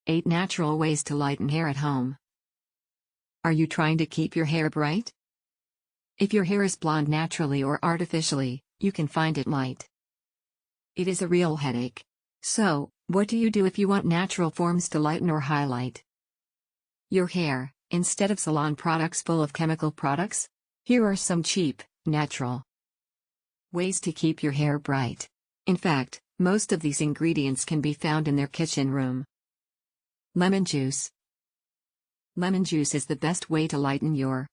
8 Natural Ways to Lighten Hair at Home. Are you trying to keep your hair bright? If your hair is blonde naturally or artificially, you can find it light. It is a real headache. So, what do you do if you want natural forms to lighten or highlight your hair, instead of salon products full of chemical products? Here are some cheap, natural ways to keep your hair bright. In fact, most of these ingredients can be found in their kitchen room. Lemon juice. Lemon juice is the best way to lighten your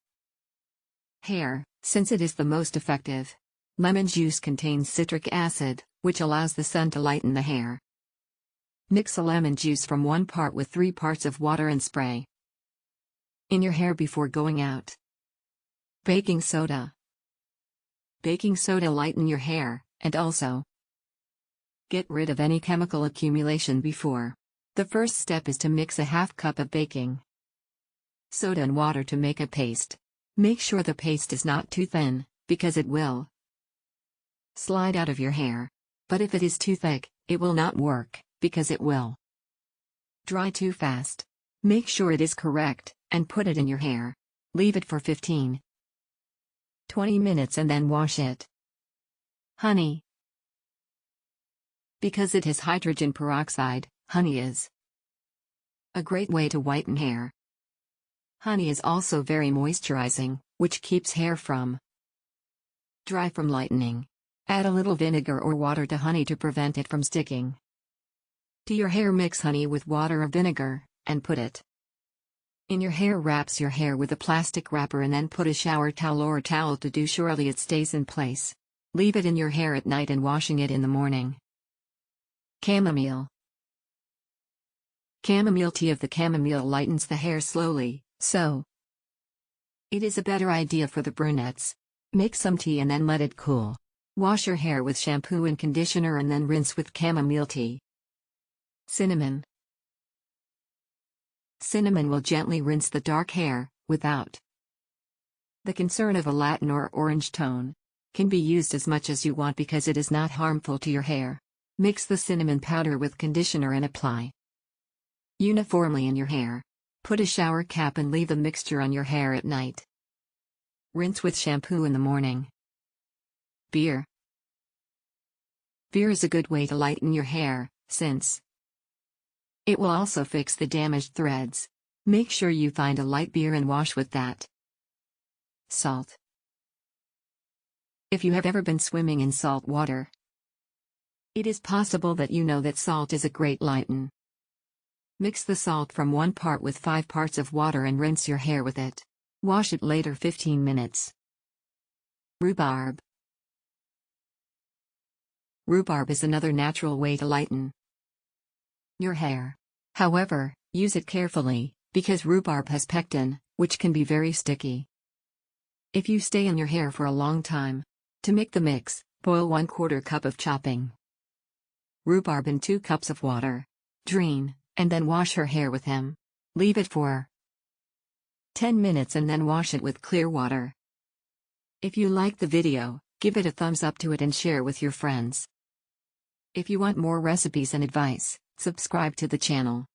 hair, since it is the most effective. Lemon juice contains citric acid, which allows the sun to lighten the hair. Mix a lemon juice from 1 part with 3 parts of water and spray in your hair before going out. Baking soda. Baking soda lighten your hair, and also get rid of any chemical accumulation before. The first step is to mix a half cup of baking soda and water to make a paste. Make sure the paste is not too thin, because it will slide out of your hair. But if it is too thick, it will not work, because it will dry too fast. Make sure it is correct, and put it in your hair. Leave it for 15–20 minutes and then wash it. Honey. Because it has hydrogen peroxide, honey is a great way to whiten hair. Honey is also very moisturizing, which keeps hair from dry from lightening. Add a little vinegar or water to honey to prevent it from sticking to your hair. Mix honey with water or vinegar, and put it in your hair. Wraps your hair with a plastic wrapper and then put a shower towel or a towel to do surely it stays in place. Leave it in your hair at night and washing it in the morning. Chamomile. Chamomile tea of the chamomile lightens the hair slowly, so it is a better idea for the brunettes. Make some tea and then let it cool. Wash your hair with shampoo and conditioner and then rinse with chamomile tea. Cinnamon. Cinnamon will gently rinse the dark hair, without the concern of a Latin or orange tone. Can be used as much as you want because it is not harmful to your hair. Mix the cinnamon powder with conditioner and apply uniformly in your hair. Put a shower cap and leave the mixture on your hair at night. Rinse with shampoo in the morning. Beer. Beer is a good way to lighten your hair, since it will also fix the damaged threads. Make sure you find a light beer and wash with that. Salt. If you have ever been swimming in salt water, it is possible that you know that salt is a great lighten. Mix the salt from 1 part with 5 parts of water and rinse your hair with it. Wash it later 15 minutes. Rhubarb. Rhubarb is another natural way to lighten your hair. However, use it carefully, because rhubarb has pectin, which can be very sticky if you stay in your hair for a long time. To make the mix, boil 1/4 cup of chopping rhubarb in 2 cups of water. Drain, and then wash her hair with him. Leave it for 10 minutes and then wash it with clear water. If you liked the video, give it a thumbs up to it and share with your friends. If you want more recipes and advice, subscribe to the channel.